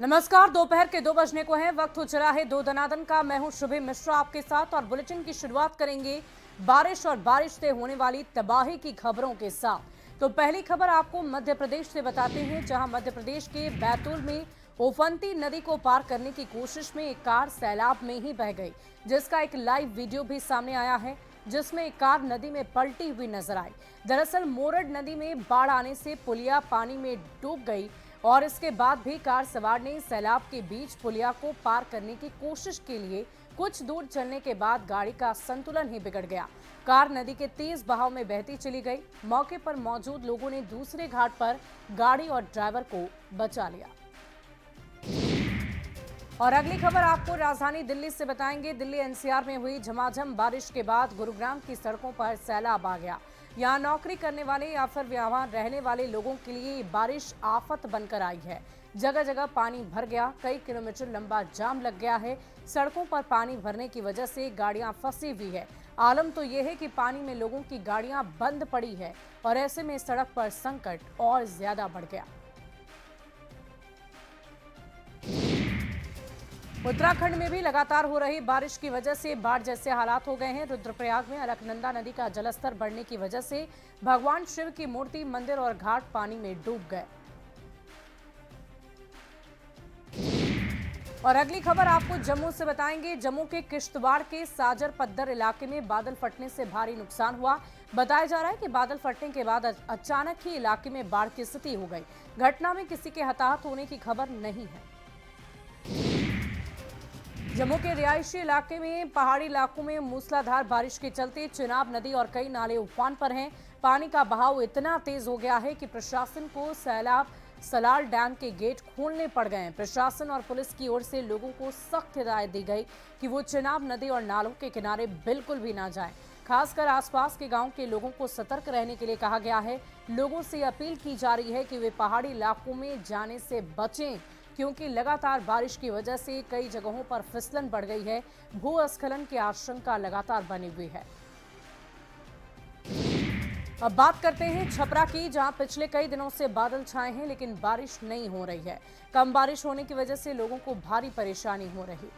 नमस्कार। दोपहर के 2 बजने को है, वक्त हो चला है 2 दनादन का। मैं हूं शुभे मिश्रा आपके साथ और बुलेटिन की शुरुआत करेंगे बारिश और बारिश से होने वाली तबाही की खबरों के साथ। तो पहली खबर आपको मध्य प्रदेश से बताते हैं, जहां मध्य प्रदेश के बैतूल में उफनती नदी को पार करने की कोशिश में एक कार सैलाब में ही बह गई, जिसका एक लाइव वीडियो भी सामने आया है, जिसमें एक कार नदी में पलटी हुई नजर आई। दरअसल मोरड नदी में बाढ़ आने से पुलिया पानी में डूब गई और इसके बाद भी कार सवार ने सैलाब के बीच पुलिया को पार करने की कोशिश के लिए कुछ दूर चलने के बाद गाड़ी का संतुलन ही बिगड़ गया। कार नदी के तेज बहाव में बहती चली गई। मौके पर मौजूद लोगों ने दूसरे घाट पर गाड़ी और ड्राइवर को बचा लिया। और अगली खबर आपको राजधानी दिल्ली से बताएंगे। दिल्ली एनसीआर में हुई झमाझम बारिश के बाद गुरुग्राम की सड़कों पर सैलाब आ गया। यहाँ नौकरी करने वाले या फिर वहां रहने वाले लोगों के लिए बारिश आफत बनकर आई है। जगह जगह पानी भर गया, कई किलोमीटर लंबा जाम लग गया है। सड़कों पर पानी भरने की वजह से गाड़ियां फंसी हुई है। आलम तो यह है कि पानी में लोगों की गाड़ियां बंद पड़ी है और ऐसे में सड़क पर संकट और ज्यादा बढ़ गया। उत्तराखंड में भी लगातार हो रही बारिश की वजह से बाढ़ जैसे हालात हो गए हैं। रुद्रप्रयाग में अलकनंदा नदी का जलस्तर बढ़ने की वजह से भगवान शिव की मूर्ति, मंदिर और घाट पानी में डूब गए। और अगली खबर आपको जम्मू से बताएंगे। जम्मू के किश्तवाड़ के साजर पद्दर इलाके में बादल फटने से भारी नुकसान हुआ। बताया जा रहा है कि बादल फटने के बाद अचानक ही इलाके में बाढ़ की स्थिति हो गई। घटना में किसी के हताहत होने की खबर नहीं है। जम्मू के रिहायशी इलाके में पहाड़ी इलाकों में मूसलाधार बारिश के चलते चिनाब नदी और कई नाले उफान पर हैं। पानी का बहाव इतना तेज हो गया है कि प्रशासन को सलाल डैम के गेट खोलने पड़ गए हैं। प्रशासन और पुलिस की ओर से लोगों को सख्त हिदायत दी गई कि वो चिनाब नदी और नालों के किनारे बिल्कुल भी ना जाएं। खासकर आसपास के गांव के लोगों को सतर्क रहने के लिए कहा गया है। लोगों से अपील की जा रही है कि वे पहाड़ी इलाकों में जाने से बचें, क्योंकि लगातार बारिश की वजह से कई जगहों पर फिसलन बढ़ गई है। भूस्खलन की आशंका लगातार बनी हुई है। अब बात करते हैं छपरा की, जहां पिछले कई दिनों से बादल छाए हैं लेकिन बारिश नहीं हो रही है। कम बारिश होने की वजह से लोगों को भारी परेशानी हो रही।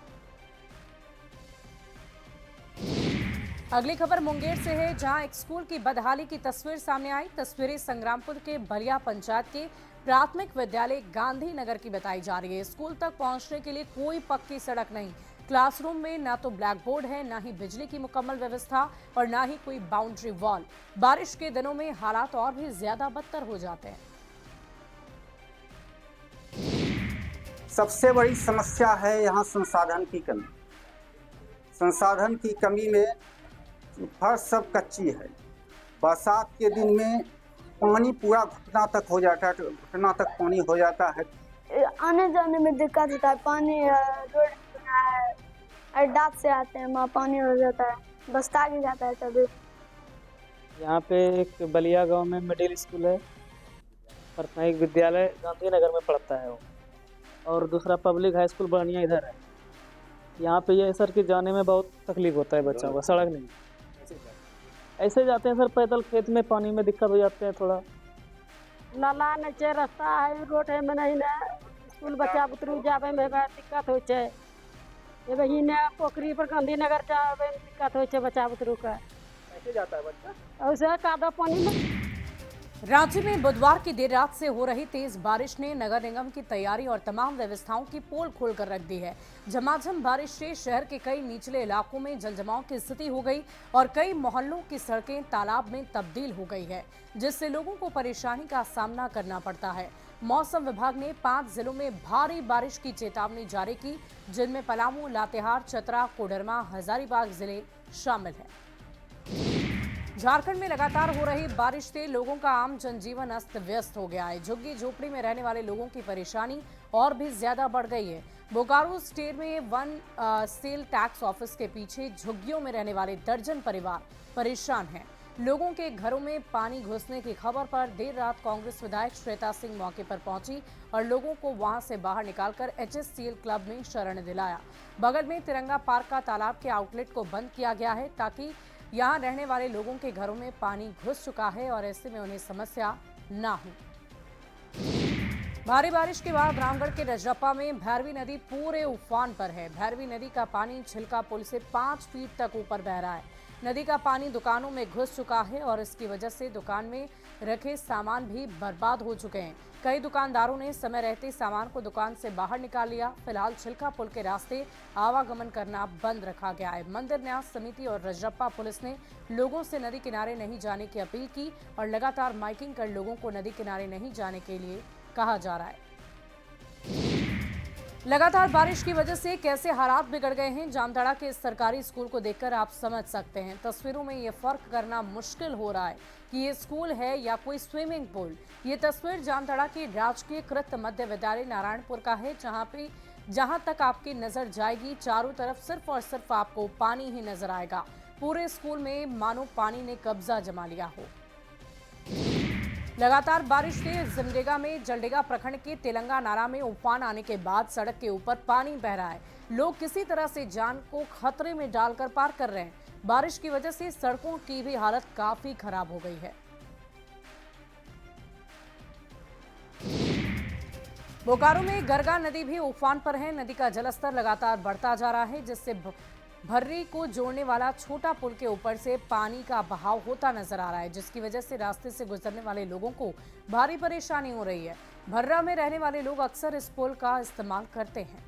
अगली खबर मुंगेर से है, जहां एक स्कूल की बदहाली की तस्वीर सामने आई। तस्वीरें संग्रामपुर के बलिया पंचायत के प्राथमिक विद्यालय गांधी नगर की बताई जा रही है। स्कूल तक पहुंचने के लिए कोई पक्की सड़क नहीं। क्लासरूम में ना तो ब्लैक बोर्ड है, ना ही बिजली की मुकम्मल व्यवस्था और ना ही कोई बाउंड्री वॉल। बारिश के दिनों में हालात और भी ज्यादा बदतर हो जाते हैं। सबसे बड़ी समस्या है यहाँ संसाधन की कमी। संसाधन की कमी में फर्श सब कच्ची है। बरसात के दिन में पानी पूरा घुटना तक हो जाता है, घुटना तक पानी हो जाता है। आने जाने में दिक्कत होता है। पानी रोड डाक से आते हैं, वहाँ पानी हो जाता है, बस्ता भी जाता है तभी। यहाँ पे एक बलिया गांव में मिडिल स्कूल है, प्राथमिक विद्यालय गांधी नगर में पढ़ता है वो, और दूसरा पब्लिक हाई स्कूल बनिया इधर है। यहाँ पे ये सर कि जाने में बहुत तकलीफ होता है बच्चों को, सड़क नहीं। ऐसे जाते हैं सर पैदल, खेत में पानी में दिक्कत हो जाते हैं थोड़ा। नाला नीचे रास्ता है, रोड है में नहीं ना, स्कूल बच्चा बुतरू जावे में दिक्कत हो छे। ये वही ने पोखरी पर गांधी नगर जावे में दिक्कत हो छे बच्चा बुतरू का। ऐसे जाता है बच्चा, ऐसे कादो पानी में। रांची में बुधवार की देर रात से हो रही तेज बारिश ने नगर निगम की तैयारी और तमाम व्यवस्थाओं की पोल खोलकर रख दी है। झमाझम बारिश से शहर के कई निचले इलाकों में जलजमाव की स्थिति हो गई और कई मोहल्लों की सड़कें तालाब में तब्दील हो गई है, जिससे लोगों को परेशानी का सामना करना पड़ता है। मौसम विभाग ने 5 जिलों में भारी बारिश की चेतावनी जारी की, जिनमें पलामू, लातेहार, चतरा, कोडरमा, हजारीबाग जिले शामिल है। झारखंड में लगातार हो रही बारिश से लोगों का आम जनजीवन अस्त व्यस्त हो गया है। झुग्गी झोपड़ी में रहने वाले लोगों की परेशानी और भी ज्यादा बढ़ गई है। बोकारो स्टेट में वन सेल टैक्स ऑफिस के पीछे झुग्गियों में रहने वाले दर्जन परिवार परेशान हैं। लोगों के घरों में पानी घुसने की खबर पर देर रात कांग्रेस विधायक श्वेता सिंह मौके पर पहुंची और लोगों को वहां से बाहर निकालकर HSCL क्लब में शरण दिलाया। बगल में तिरंगा पार्क का तालाब के आउटलेट को बंद किया गया है, ताकि यहाँ रहने वाले लोगों के घरों में पानी घुस चुका है और ऐसे में उन्हें समस्या ना हो। भारी बारिश के बाद रामगढ़ के रजरप्पा में भैरवी नदी पूरे उफान पर है। भैरवी नदी का पानी छिलका पुल से 5 फीट तक ऊपर बह रहा है। नदी का पानी दुकानों में घुस चुका है और इसकी वजह से दुकान में रखे सामान भी बर्बाद हो चुके हैं। कई दुकानदारों ने समय रहते सामान को दुकान से बाहर निकाल लिया। फिलहाल छिलका पुल के रास्ते आवागमन करना बंद रखा गया है। मंदिर न्यास समिति और रजरप्पा पुलिस ने लोगों से नदी किनारे नहीं जाने की अपील की और लगातार माइकिंग कर लोगों को नदी किनारे नहीं जाने के लिए कहा जा रहा है। लगातार बारिश की वजह से कैसे हालात बिगड़ गए हैं जामताड़ा के इस सरकारी स्कूल को देखकर आप समझ सकते हैं। तस्वीरों में ये फर्क करना मुश्किल हो रहा है कि ये स्कूल है या कोई स्विमिंग पूल। ये तस्वीर जामताड़ा के राजकीय कृत मध्य विद्यालय नारायणपुर का है, जहां तक आपकी नजर जाएगी चारों तरफ सिर्फ और सिर्फ आपको पानी ही नजर आएगा। पूरे स्कूल में मानो पानी ने कब्जा जमा लिया हो। लगातार बारिश से जिमडेगा में जलडेगा प्रखंड के तेलंगा नाला में उफान आने के बाद सड़क के ऊपर पानी बह रहा है। लोग किसी तरह से जान को खतरे में डालकर पार कर रहे हैं। बारिश की वजह से सड़कों की भी हालत काफी खराब हो गई है। बोकारो में गरगा नदी भी उफान पर है। नदी का जलस्तर लगातार बढ़ता जा रहा है, जिससे भर्री को जोड़ने वाला छोटा पुल के ऊपर से पानी का बहाव होता नजर आ रहा है, जिसकी वजह से रास्ते से गुजरने वाले लोगों को भारी परेशानी हो रही है। भर्रा में रहने वाले लोग अक्सर इस पुल का इस्तेमाल करते हैं।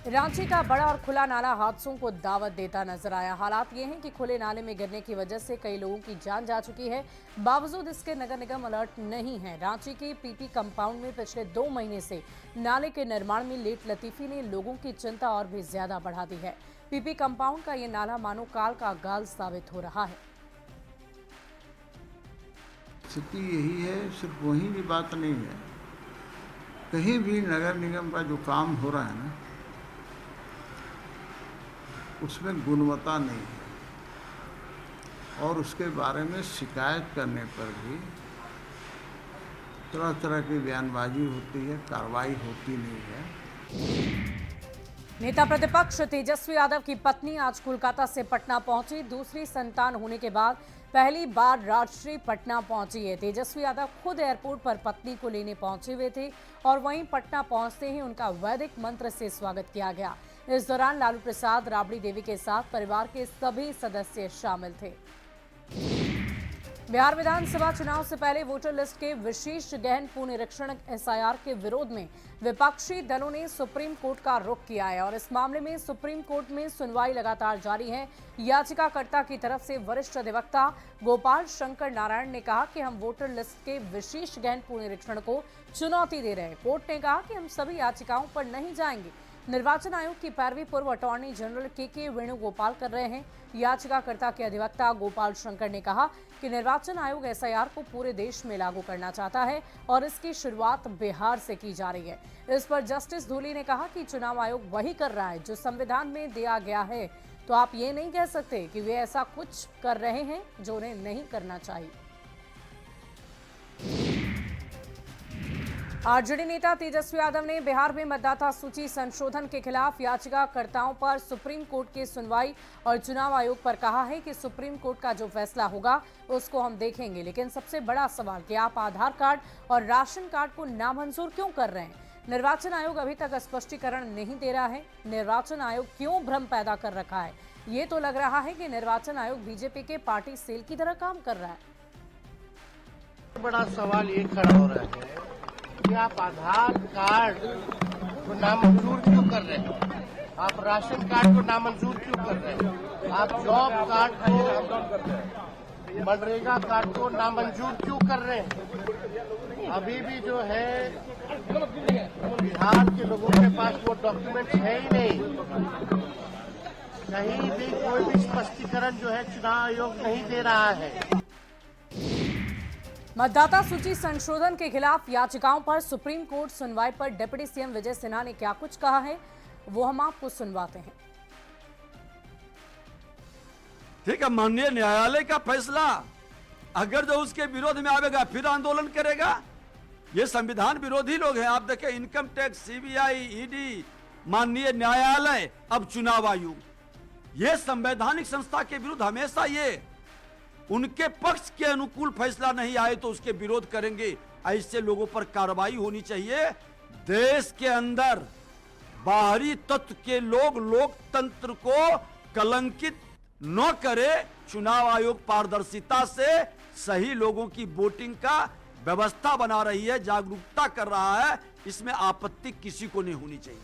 रांची का बड़ा और खुला नाला हादसों को दावत देता नजर आया। हालात ये हैं कि खुले नाले में गिरने की वजह से कई लोगों की जान जा चुकी है। बावजूद इसके नगर निगम अलर्ट नहीं है। रांची के पीपी कंपाउंड में पिछले 2 महीने से नाले के निर्माण में लेट लतीफी ने लोगों की चिंता और भी ज्यादा बढ़ा दी है। पीपी कंपाउंड का ये नाला मानो काल का गाल साबित हो रहा है। स्थिति यही है, सिर्फ वही भी बात नहीं है, कहीं भी नगर निगम का जो काम हो रहा है ना, उसमें गुणवत्ता नहीं है और उसके बारे में शिकायत करने पर भी तरह तरह की बयानबाजी होती है, कार्रवाई होती नहीं है। नेता प्रतिपक्ष तेजस्वी यादव की पत्नी आज कोलकाता से पटना पहुंची। दूसरी संतान होने के बाद पहली बार राजश्री पटना पहुंची है। तेजस्वी यादव खुद एयरपोर्ट पर पत्नी को लेने पहुंचे हुए थे और वहीं पटना पहुंचते ही उनका वैदिक मंत्र से स्वागत किया गया। इस दौरान लालू प्रसाद, राबड़ी देवी के साथ परिवार के सभी सदस्य शामिल थे। बिहार विधानसभा चुनाव से पहले वोटर लिस्ट के विशेष गहन पुनरीक्षण एसआईआर के विरोध में विपक्षी दलों ने सुप्रीम कोर्ट का रुख किया है और इस मामले में सुप्रीम कोर्ट में सुनवाई लगातार जारी है। याचिकाकर्ता की तरफ से वरिष्ठ अधिवक्ता गोपाल शंकर नारायण ने कहा कि हम वोटर लिस्ट के विशेष गहन पुनरीक्षण को चुनौती दे रहे हैं। कोर्ट ने कहा कि हम सभी याचिकाओं पर नहीं जाएंगे। निर्वाचन आयोग की पैरवी पूर्व अटॉर्नी जनरल के वेणुगोपाल कर रहे हैं। याचिकाकर्ता के अधिवक्ता गोपाल शंकर ने कहा कि निर्वाचन आयोग एसआईआर को पूरे देश में लागू करना चाहता है और इसकी शुरुआत बिहार से की जा रही है। इस पर जस्टिस धूली ने कहा कि चुनाव आयोग वही कर रहा है जो संविधान में दिया गया है, तो आप ये नहीं कह सकते कि वे ऐसा कुछ कर रहे हैं जो उन्हें नहीं करना चाहिए। आरजेडी नेता तेजस्वी यादव ने बिहार में मतदाता सूची संशोधन के खिलाफ याचिकाकर्ताओं पर सुप्रीम कोर्ट की सुनवाई और चुनाव आयोग पर कहा है कि सुप्रीम कोर्ट का जो फैसला होगा उसको हम देखेंगे, लेकिन सबसे बड़ा सवाल कि आप आधार कार्ड और राशन कार्ड को नामंजूर क्यों कर रहे हैं। निर्वाचन आयोग अभी तक स्पष्टीकरण नहीं दे रहा है। निर्वाचन आयोग क्यों भ्रम पैदा कर रखा है। ये तो लग रहा है कि निर्वाचन आयोग बीजेपी के पार्टी सेल की तरह काम कर रहा है। बड़ा सवाल ये खड़ा हो रहा है कि आप आधार कार्ड को नामंजूर क्यों कर रहे हैं, आप राशन कार्ड को नामंजूर क्यों कर रहे हैं, आप जॉब कार्ड को, मनरेगा कार्ड को नामंजूर क्यों कर रहे हैं। अभी भी जो है बिहार के लोगों के पास वो डॉक्यूमेंट है ही नहीं। कहीं भी कोई भी स्पष्टीकरण जो है चुनाव आयोग नहीं दे रहा है। मतदाता सूची संशोधन के खिलाफ याचिकाओं पर सुप्रीम कोर्ट सुनवाई पर डिप्टी सीएम विजय सिन्हा ने क्या कुछ कहा है वो हम आपको सुनवाते हैं। ठीक है, माननीय न्यायालय का फैसला अगर जो उसके विरोध में आवेगा फिर आंदोलन करेगा। ये संविधान विरोधी लोग हैं। आप देखें, इनकम टैक्स, सीबीआई, ईडी, माननीय न्यायालय, अब चुनाव आयोग, ये संवैधानिक संस्था के विरुद्ध हमेशा ये उनके पक्ष के अनुकूल फैसला नहीं आए तो उसके विरोध करेंगे। ऐसे लोगों पर कार्रवाई होनी चाहिए। देश के अंदर बाहरी तत्व के लोग लोकतंत्र को कलंकित न करे। चुनाव आयोग पारदर्शिता से सही लोगों की वोटिंग का व्यवस्था बना रही है, जागरूकता कर रहा है, इसमें आपत्ति किसी को नहीं होनी चाहिए।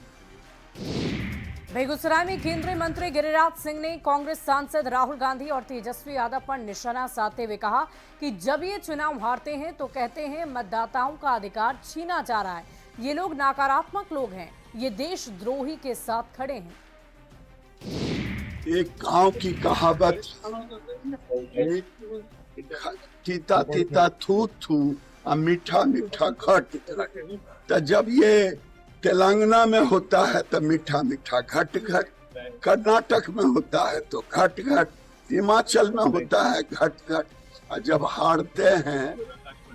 बेगूसराय में केंद्रीय मंत्री गिरिराज सिंह ने कांग्रेस सांसद राहुल गांधी और तेजस्वी यादव पर निशाना साधते हुए कहा कि जब ये चुनाव हारते हैं तो कहते हैं मतदाताओं का अधिकार छीना जा रहा है। ये लोग नकारात्मक लोग हैं, ये देशद्रोही के साथ खड़े हैं। एक गांव की कहावत, तीता तीता थू थू और मीठा मीठा खट खट। तो जब ये तेलंगाना में होता है तो मीठा मीठा घट घट, कर्नाटक में होता है तो घट घट, हिमाचल में होता है घट घट, और जब हारते हैं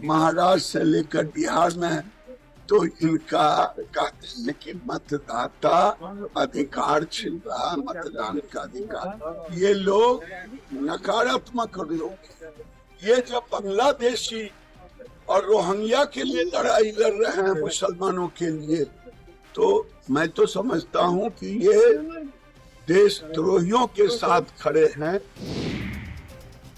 महाराष्ट्र से लेकर बिहार में तो इनका कहते हैं कि मतदाता अधिकार छिन रहा है, मतदान का अधिकार। ये लोग नकारात्मक लोग। ये जब बांग्लादेशी और रोहिंग्या के लिए लड़ाई लड़ रहे हैं मुसलमानों के लिए, तो मैं तो समझता हूं कि ये देशद्रोहियों के साथ खड़े हैं।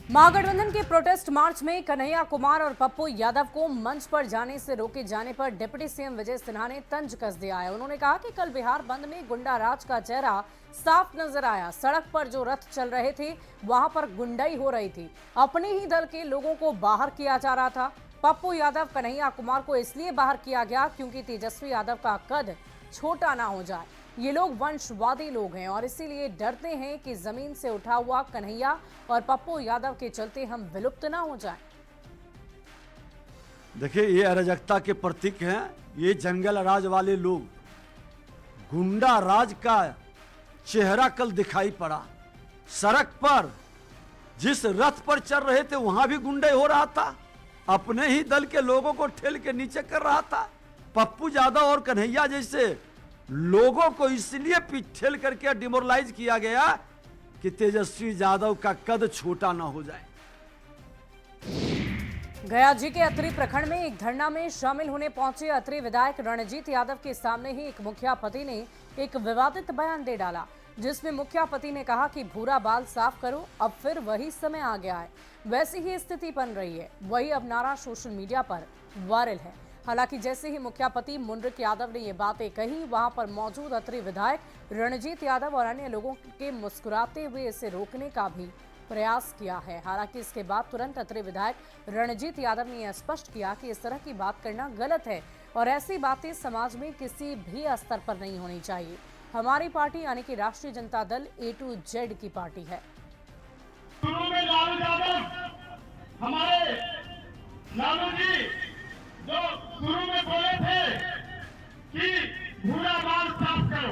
महागठबंधन के प्रोटेस्ट मार्च में कन्हैया कुमार और पप्पू यादव को मंच पर जाने से रोके जाने पर डिप्टी सीएम विजय सिन्हा ने तंज कस दिया है। उन्होंने कहा कि कल बिहार बंद में गुंडा राज का चेहरा साफ नजर आया। सड़क पर जो रथ चल रहे थे वहां पर गुंडाई हो रही थी, अपने ही दल के लोगों को बाहर किया जा रहा था। पप्पू यादव कन्हैया कुमार को इसलिए बाहर किया गया क्योंकि तेजस्वी यादव का कद छोटा ना हो जाए। ये लोग वंशवादी लोग हैं और इसीलिए डरते हैं कि जमीन से उठा हुआ कन्हैया और पप्पू यादव के चलते हम विलुप्त ना हो जाएं। देखिए, ये अराजकता के प्रतीक हैं। ये जंगल राज वाले लोग, गुंडा राज का चेहरा कल दिखाई पड़ा। सड़क पर जिस रथ पर चल रहे थे वहां भी गुंडे हो रहा था, अपने ही दल के लोगों को ठेल के नीचे कर रहा था। पप्पू यादव और कन्हैया जैसे लोगों को इसलिए ठेल करके डिमोरलाइज किया गया कि तेजस्वी यादव का कद छोटा ना हो जाए। गया जी के अतरी प्रखंड में एक धरना में शामिल होने पहुंचे अतरी विधायक रणजीत यादव के सामने ही एक मुखिया पति ने एक विवादित बयान दे डाला, जिसमें मुखिया पति ने कहा कि भूरा बाल साफ करो। अब फिर वही समय आ गया है, वैसी ही स्थिति बन रही है। वही अब नारा सोशल मीडिया पर वायरल है। हालांकि जैसे ही मुखिया पति मुंडरिक यादव ने ये बातें कही, वहां पर मौजूद अतरी विधायक रणजीत यादव और अन्य लोगों के मुस्कुराते हुए इसे रोकने का भी प्रयास किया है। हालांकि इसके बाद तुरंत अतरी विधायक रणजीत यादव ने यह स्पष्ट किया कि इस तरह की बात करना गलत है और ऐसी बातें समाज में किसी भी स्तर पर नहीं होनी चाहिए। हमारी पार्टी यानी कि राष्ट्रीय Janata Dal A to Z की पार्टी है। शुरू में लालू यादव, हमारे लालू जी जो शुरू में बोले थे कि भूरा बाल साफ करो,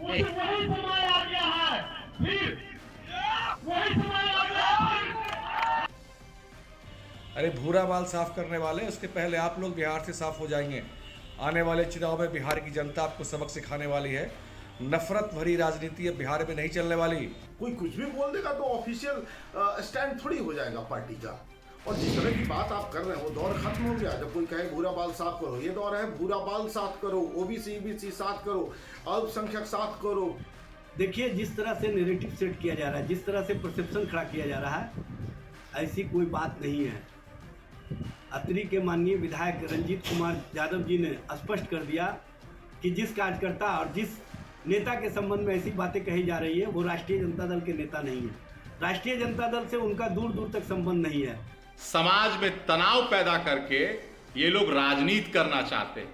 वही समय आ गया है, फिर वही समय आ गया है। अरे भूरा बाल साफ करने वाले, उसके पहले आप लोग बिहार से साफ हो जाएंगे। आने वाले चुनाव में बिहार की जनता आपको सबक सिखाने वाली है। नफरत भरी राजनीति अब बिहार में नहीं चलने वाली। कोई कुछ भी बोल देगा तो ऑफिशियल स्टैंड थोड़ी हो जाएगा पार्टी का। और जिस तरह की बात आप कर रहे हैं वो दौर खत्म हो गया। जब कोई कहे भूरा बाल साफ करो, ये दौर है भूरा बाल साफ करो, ओबीसी ईबीसी साफ करो, अल्पसंख्यक साफ करो। देखिए, जिस तरह से नैरेटिव सेट किया जा रहा है, जिस तरह से परसेप्शन खड़ा किया जा रहा है, ऐसी कोई बात नहीं है। अतरी के माननीय विधायक रंजीत कुमार यादव जी ने स्पष्ट कर दिया कि जिस कार्यकर्ता और जिस नेता के संबंध में ऐसी बातें कही जा रही है वो राष्ट्रीय जनता दल के नेता नहीं है। राष्ट्रीय जनता दल से उनका दूर दूर तक संबंध नहीं है। समाज में तनाव पैदा करके ये लोग राजनीति करना चाहते हैं,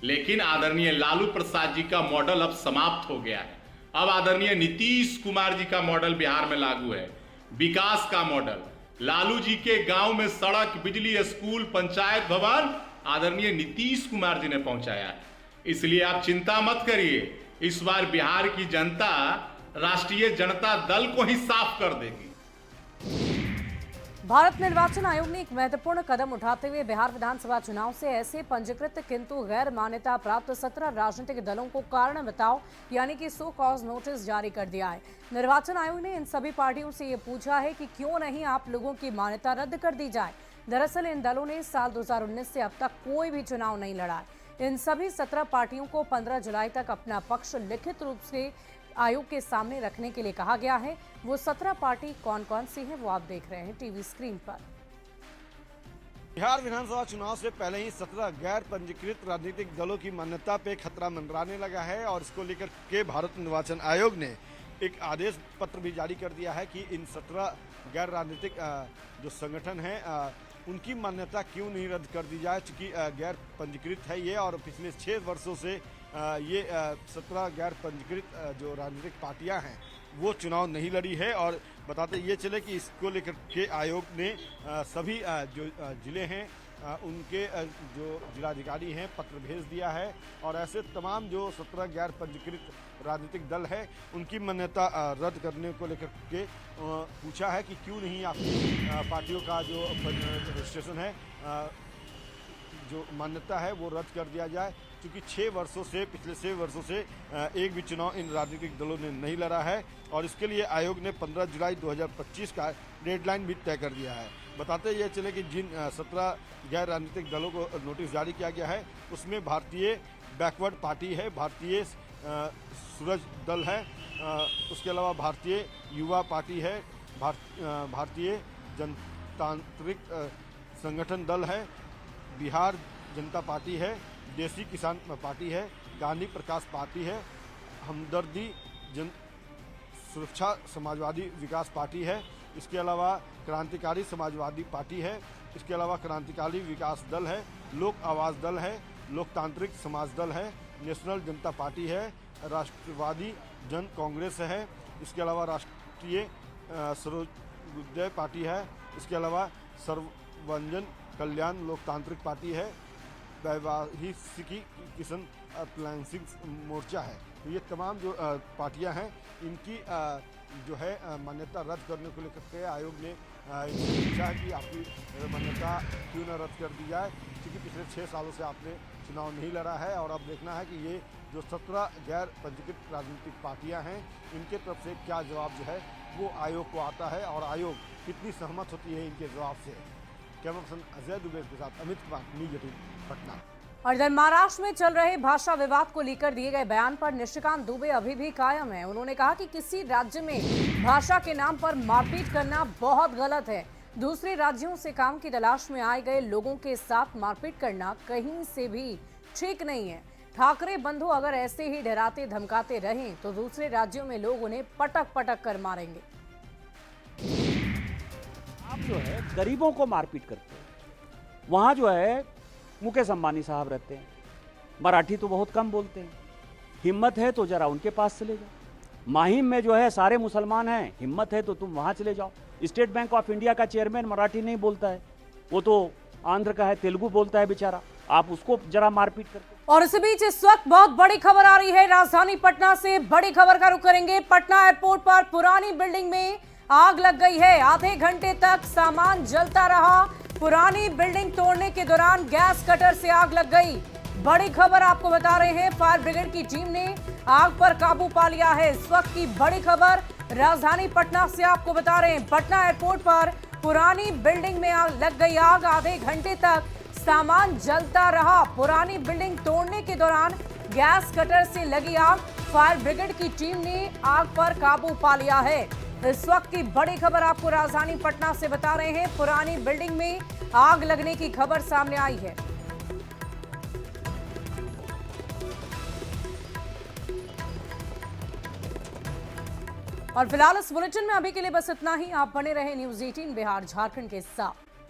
लेकिन आदरणीय लालू प्रसाद जी का मॉडल अब समाप्त हो गया है। अब आदरणीय नीतीश कुमार जी का मॉडल बिहार में लागू है, विकास का मॉडल। लालू जी के गांव में सड़क, बिजली, स्कूल, पंचायत भवन आदरणीय नीतीश कुमार जी ने पहुंचाया है। इसलिए आप चिंता मत करिए, इस बार बिहार की जनता राष्ट्रीय जनता दल को ही साफ कर देगी। भारत निर्वाचन आयोग ने एक महत्वपूर्ण कदम उठाते हुए बिहार विधानसभा चुनाव से ऐसे पंजीकृत किंतु गैर मान्यता प्राप्त 17 राजनीतिक दलों को कारण बताओ यानी कि सो कॉज नोटिस जारी कर दिया है। निर्वाचन आयोग ने इन सभी पार्टियों से ये पूछा है कि क्यों नहीं आप लोगों की मान्यता रद्द कर दी जाए। दरअसल इन दलों ने साल 2019 से अब तक कोई भी चुनाव नहीं लड़ा है। इन सभी 17 पार्टियों को 15 जुलाई तक अपना पक्ष लिखित रूप से आयोग के सामने रखने के लिए कहा गया है। वो 17 पार्टी कौन कौन सी हैं वो आप देख रहे हैं टीवी स्क्रीन पर। बिहार विधानसभा चुनाव से पहले ही 17 गैर पंजीकृत राजनीतिक दलों की मान्यता पे खतरा मंडराने लगा है और इसको लेकर के भारत निर्वाचन आयोग ने एक आदेश पत्र भी जारी कर दिया है कि इन 17 गैर राजनीतिक जो संगठन हैं उनकी मान्यता क्यों नहीं रद्द कर दी जाए, चूँकि गैर पंजीकृत है ये और पिछले 6 वर्षों से ये 17 गैर पंजीकृत जो राजनीतिक पार्टियां हैं वो चुनाव नहीं लड़ी है। और बताते ये चले कि इसको लेकर के आयोग ने सभी जो जिले हैं उनके जो जिलाधिकारी हैं पत्र भेज दिया है और ऐसे तमाम जो 17 गैर पंजीकृत राजनीतिक दल है उनकी मान्यता रद्द करने को लेकर के पूछा है कि क्यों नहीं आपकी पार्टियों का जो रजिस्ट्रेशन है जो मान्यता है वो रद्द कर दिया जाए, क्योंकि पिछले 6 वर्षों से एक भी चुनाव इन राजनीतिक दलों ने नहीं लड़ा है और इसके लिए आयोग ने 15 जुलाई 2025 का डेडलाइन भी तय कर दिया है। बताते ये चले कि जिन 17 गैर राजनीतिक दलों को नोटिस जारी किया गया है उसमें भारतीय बैकवर्ड पार्टी है, भारतीय सूरज दल है, उसके अलावा भारतीय युवा पार्टी है, भारतीय जनतांत्रिक संगठन दल है, बिहार जनता पार्टी है, देसी किसान पार्टी है, गांधी प्रकाश पार्टी है, हमदर्दी जन सुरक्षा समाजवादी विकास पार्टी है, इसके अलावा क्रांतिकारी समाजवादी पार्टी है, इसके अलावा क्रांतिकारी विकास दल है, लोक आवाज दल है, लोकतांत्रिक समाज दल है, नेशनल जनता पार्टी है, राष्ट्रवादी जन कांग्रेस है, इसके अलावा राष्ट्रीय सर्वोदय पार्टी है, इसके अलावा सर्वजन कल्याण लोकतांत्रिक पार्टी है, वैवाहिकी किसान अप्लायंसिंग मोर्चा है। तो ये तमाम जो पार्टियां हैं इनकी जो है मान्यता रद्द करने को लेकर के आयोग ने पूछा है कि आपकी मान्यता क्यों न रद्द कर दी जाए, क्योंकि पिछले 6 सालों से आपने चुनाव नहीं लड़ा है और अब देखना है कि ये जो 17 गैर पंजीकृत राजनीतिक पार्टियां हैं इनके तरफ से क्या जवाब जो है वो आयोग को आता है और आयोग कितनी सहमत होती है इनके जवाब से। कैमरा पर्सन अजय दुबे के साथ अमित कुमार, न्यूज़ 18 पटना। और इधर महाराष्ट्र में चल रहे भाषा विवाद को लेकर दिए गए बयान पर निशिकांत दुबे अभी भी कायम है। उन्होंने कहा कि किसी राज्य में भाषा के नाम पर मारपीट करना बहुत गलत है। दूसरे राज्यों से काम की तलाश में आए गए लोगों के साथ मारपीट करना कहीं से भी ठीक नहीं है। ठाकरे बंधु अगर ऐसे ही डराते धमकाते रहें तो दूसरे राज्यों में लोग उन्हें पटक पटक कर मारेंगे। आप जो है गरीबों को मारपीट करते हैं, वहाँ जो है मुकेश अंबानी साहब रहते हैं, मराठी तो बहुत कम बोलते हैं, हिम्मत है तो जरा उनके पास चले जाओ। माहिम में जो है सारे मुसलमान हैं, हिम्मत है तो तुम वहाँ चले जाओ। स्टेट बैंक ऑफ इंडिया का चेयरमैन मराठी नहीं बोलता है, वो तो आंध्र का है, तेलुगु बोलता है बेचारा, आप उसको जरा मारपीट करते। और इस बीच इस वक्त बहुत बड़ी खबर आ रही है राजधानी पटना से। बड़ी खबर का रुख करेंगे। पटना एयरपोर्ट पर पुरानी बिल्डिंग में आग लग गई है। आधे घंटे तक सामान जलता रहा। पुरानी बिल्डिंग तोड़ने के दौरान गैस कटर से आग लग गई। बड़ी खबर आपको बता रहे हैं, फायर ब्रिगेड की टीम ने आग पर काबू पा लिया है। इस वक्त की बड़ी खबर राजधानी पटना से आपको बता रहे हैं। पटना एयरपोर्ट पर पुरानी बिल्डिंग में लग गई आग। आधे घंटे तक सामान जलता रहा। पुरानी बिल्डिंग तोड़ने के दौरान गैस कटर से लगी आग। फायर ब्रिगेड की टीम ने आग पर काबू पा लिया है। इस वक्त की बड़ी खबर आपको राजधानी पटना से बता रहे हैं। पुरानी बिल्डिंग में आग लगने की खबर सामने आई है। और फिलहाल इस बुलेटिन में अभी के लिए बस इतना ही। आप बने रहे न्यूज़ 18 बिहार झारखंड के साथ।